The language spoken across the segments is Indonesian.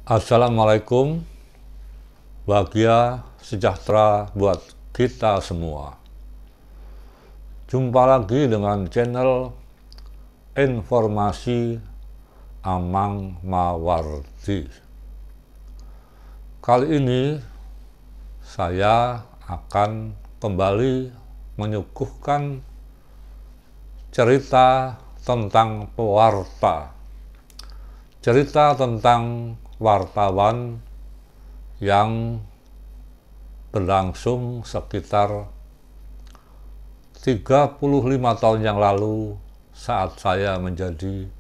Assalamualaikum, bahagia sejahtera buat kita semua. Jumpa lagi dengan channel Informasi Amang Mawardi. Kali ini saya akan kembali menyuguhkan cerita tentang pewarta. Cerita tentang wartawan yang berlangsung sekitar 35 tahun yang lalu saat saya menjadi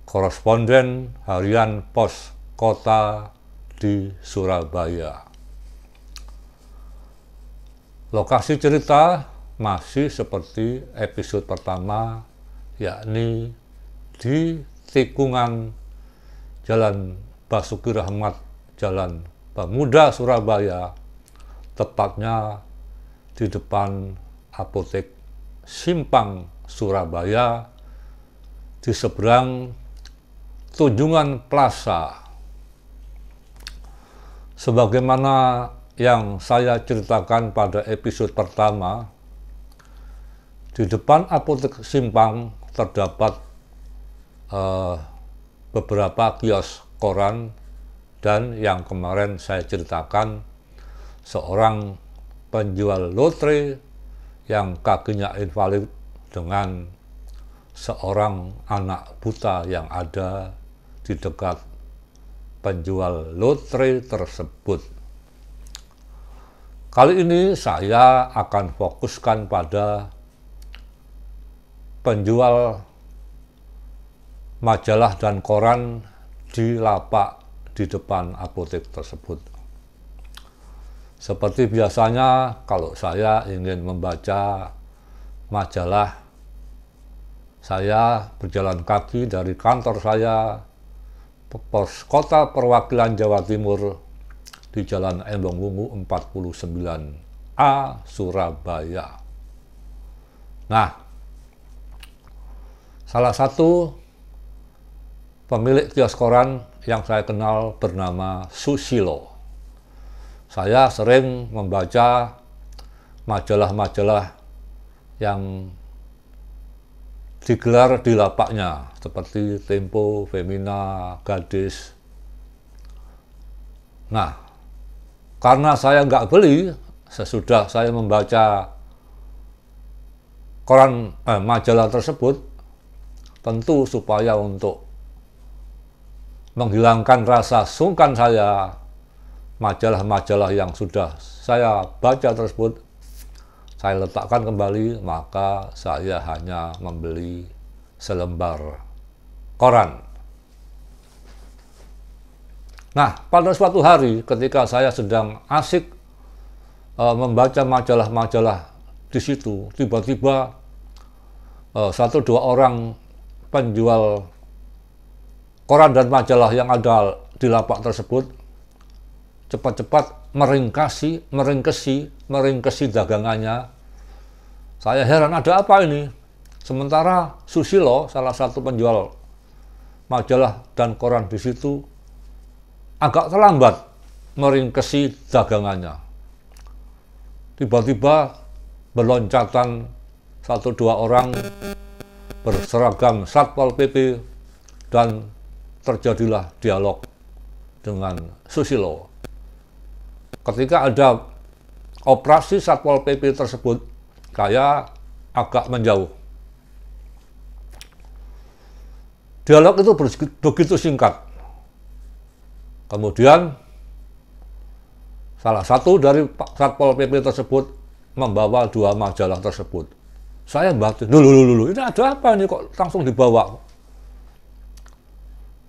koresponden harian Pos Kota di Surabaya. Lokasi cerita masih seperti episode pertama, yakni di tikungan Jalan Basuki Rahmat, Jalan Pemuda Surabaya, tepatnya di depan Apotek Simpang Surabaya, di seberang Tunjungan Plaza. Sebagaimana yang saya ceritakan pada episode pertama, di depan Apotek Simpang terdapat beberapa kios koran, dan yang kemarin saya ceritakan seorang penjual lotre yang kakinya invalid dengan seorang anak buta yang ada di dekat penjual lotre tersebut. Kali ini saya akan fokuskan pada penjual majalah dan koran di lapak di depan apotek tersebut. Seperti biasanya, kalau saya ingin membaca majalah, saya berjalan kaki dari kantor saya, Pos Kota Perwakilan Jawa Timur, di Jalan Embong Wungu 49A, Surabaya. Nah, salah satu pemilik kios koran yang saya kenal bernama Susilo. Saya sering membaca majalah-majalah yang digelar di lapaknya, seperti Tempo, Femina, Gadis. Nah, karena saya nggak beli, sesudah saya membaca koran majalah tersebut, tentu supaya untuk menghilangkan rasa sungkan saya, majalah-majalah yang sudah saya baca tersebut saya letakkan kembali, maka saya hanya membeli selembar koran. Nah, pada suatu hari ketika saya sedang asik membaca majalah-majalah di situ, tiba-tiba satu dua orang penjual koran dan majalah yang ada di lapak tersebut cepat-cepat meringkesi dagangannya. Saya heran, ada apa ini? Sementara Susilo, salah satu penjual majalah dan koran di situ, agak terlambat meringkesi dagangannya. Tiba-tiba berloncatan satu dua orang berseragam Satpol PP dan terjadilah dialog dengan Susilo. Ketika ada operasi Satpol PP tersebut, saya agak menjauh. Dialog itu begitu singkat. Kemudian salah satu dari Satpol PP tersebut membawa dua majalah tersebut. Saya batin, dulu, ini ada apa ini kok langsung dibawa?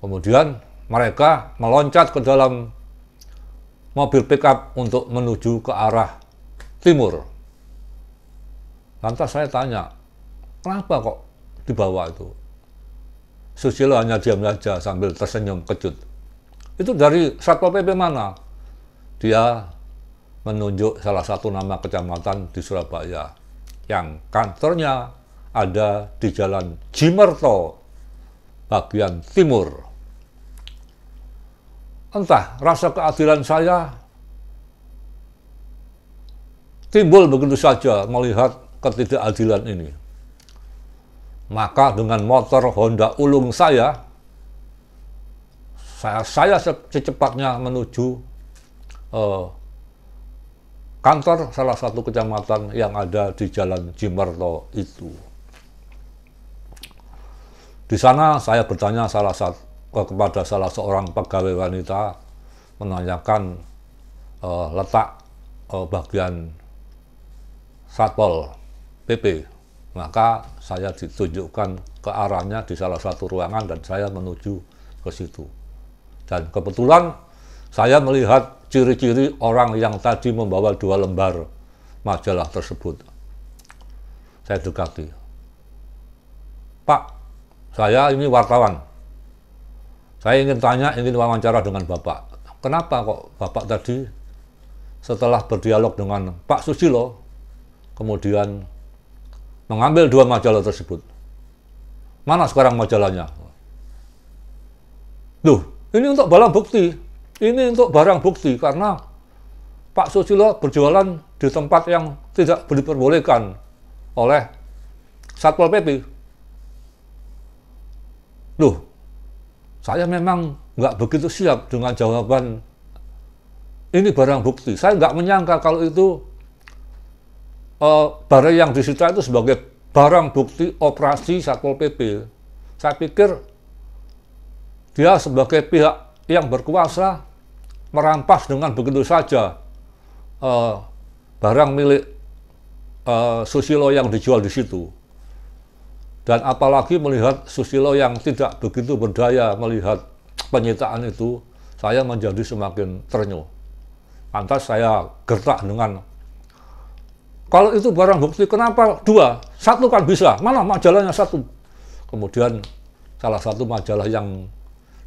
Kemudian mereka meloncat ke dalam mobil pickup untuk menuju ke arah timur. Lantas saya tanya, kenapa kok dibawa itu? Susilo hanya diam saja sambil tersenyum kejut. Itu dari Satpol PP mana? Dia menunjuk salah satu nama kecamatan di Surabaya yang kantornya ada di Jalan Jimerto bagian timur. entah rasa keadilan saya timbul begitu saja melihat ketidakadilan ini. Maka dengan motor Honda Ulung saya secepatnya menuju kantor salah satu kecamatan yang ada di Jalan Jimerto itu. Di sana saya bertanya kepada salah seorang pegawai wanita, menanyakan letak bagian Satpol PP. Maka saya ditunjukkan ke arahnya di salah satu ruangan dan saya menuju ke situ. Dan kebetulan saya melihat ciri-ciri orang yang tadi membawa 2 lembar majalah tersebut. Saya dekati. Pak, saya ini wartawan. Saya ingin wawancara dengan Bapak. Kenapa kok Bapak tadi setelah berdialog dengan Pak Susilo, kemudian mengambil 2 majalah tersebut? Mana sekarang majalahnya? Loh, ini untuk barang bukti. Ini untuk barang bukti karena Pak Susilo berjualan di tempat yang tidak diperbolehkan oleh Satpol PP. Loh, saya memang nggak begitu siap dengan jawaban ini barang bukti. Saya nggak menyangka kalau itu barang yang disita itu sebagai barang bukti operasi Satpol PP. Saya pikir dia sebagai pihak yang berkuasa merampas dengan begitu saja barang milik Susilo yang dijual di situ. Dan apalagi melihat Susilo yang tidak begitu berdaya melihat penyitaan itu, saya menjadi semakin ternyuh. Lantas saya gertak dengan, kalau itu barang bukti kenapa 2? 1 kan bisa, mana majalahnya 1? Kemudian salah satu majalah yang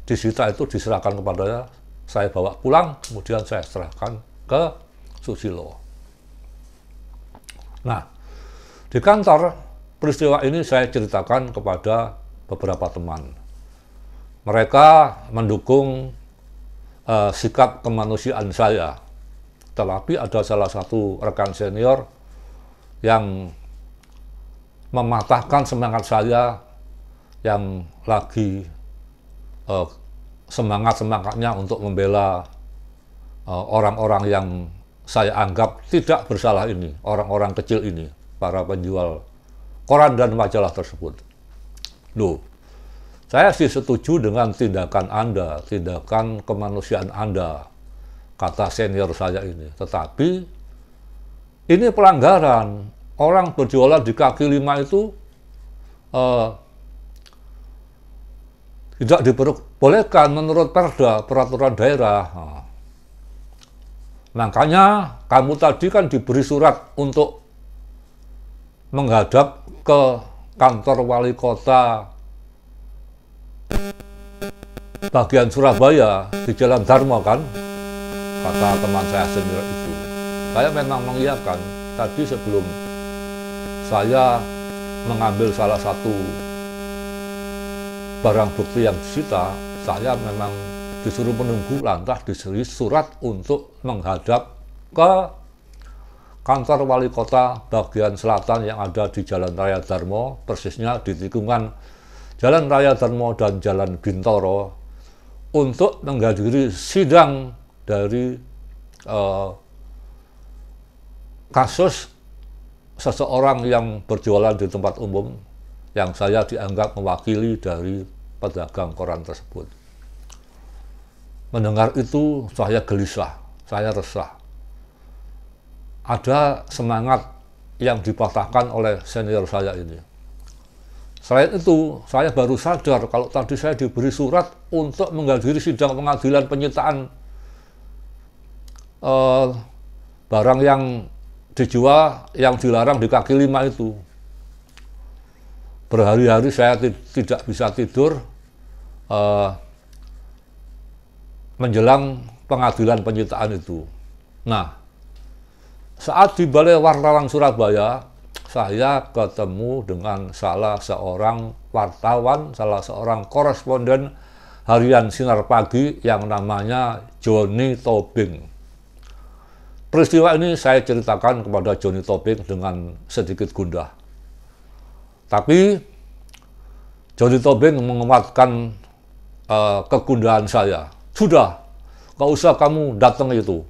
disita itu diserahkan kepada saya, bawa pulang, kemudian saya serahkan ke Susilo. Nah, di kantor peristiwa ini saya ceritakan kepada beberapa teman. Mereka mendukung sikap kemanusiaan saya. Tetapi ada salah satu rekan senior yang mematahkan semangat saya yang lagi semangat-semangatnya untuk membela orang-orang yang saya anggap tidak bersalah ini, orang-orang kecil ini, para penjual koran dan majalah tersebut. Loh, saya sih setuju dengan tindakan Anda, tindakan kemanusiaan Anda, kata senior saya ini. Tetapi ini pelanggaran. Orang berjualan di kaki 5 itu tidak diperbolehkan menurut perda, peraturan daerah. Makanya kamu tadi kan diberi surat untuk menghadap ke kantor wali kota bagian Surabaya di Jalan Dharma kan, kata teman saya senior itu. Saya memang mengiyakan. Tadi sebelum saya mengambil salah satu barang bukti yang disita, saya memang disuruh menunggu, lantas disuruh surat untuk menghadap ke kantor wali kota bagian selatan yang ada di Jalan Raya Darmo, persisnya di tikungan Jalan Raya Darmo dan Jalan Bintoro, untuk menghadiri sidang dari kasus seseorang yang berjualan di tempat umum yang saya dianggap mewakili dari pedagang koran tersebut. Mendengar itu saya gelisah, saya resah. Ada semangat yang dipatahkan oleh senior saya ini. Selain itu, saya baru sadar kalau tadi saya diberi surat untuk menghadiri sidang pengadilan penyitaan barang yang dijual, yang dilarang di kaki 5 itu. Berhari-hari saya tidak bisa tidur menjelang pengadilan penyitaan itu. Nah, saat di Balai Wartawan Surabaya, saya ketemu dengan salah seorang wartawan, salah seorang koresponden harian Sinar Pagi yang namanya Johnny Tobing. Peristiwa ini saya ceritakan kepada Johnny Tobing dengan sedikit gundah. Tapi Johnny Tobing menguatkan kegundahan saya. Sudah, gak usah kamu datang itu.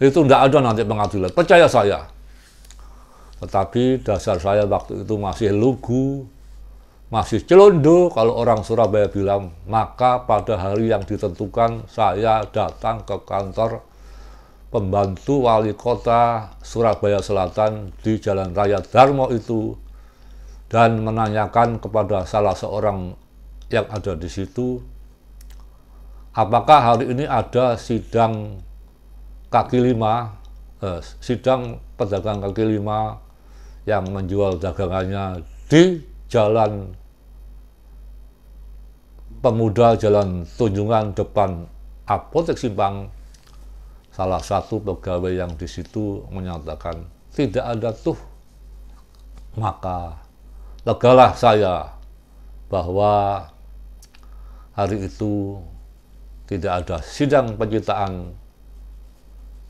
Itu tidak ada nanti pengadilan, percaya saya. Tetapi dasar saya waktu itu masih lugu, masih celondo kalau orang Surabaya bilang. Maka pada hari yang ditentukan saya datang ke kantor pembantu wali kota Surabaya Selatan di Jalan Raya Darmo itu dan menanyakan kepada salah seorang yang ada di situ, apakah hari ini ada sidang kaki lima, sidang pedagang kaki lima yang menjual dagangannya di Jalan Pemuda, Jalan Tunjungan depan Apotek Simpang. Salah satu pegawai yang di situ menyatakan tidak ada tuh. Maka legalah saya bahwa hari itu tidak ada sidang penyitaan,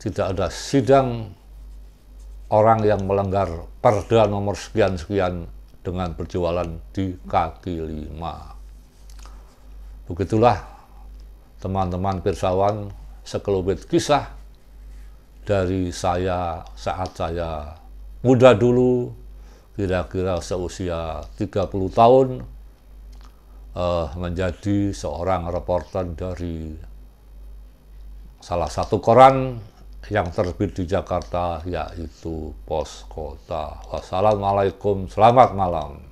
tidak ada sidang orang yang melanggar perda nomor sekian-sekian dengan berjualan di kaki lima. Begitulah teman-teman pirsawan sekelumit kisah dari saya saat saya muda dulu, kira-kira seusia 30 tahun, menjadi seorang reporter dari salah satu koran yang terbit di Jakarta, yaitu Pos Kota. Wassalamualaikum, selamat malam.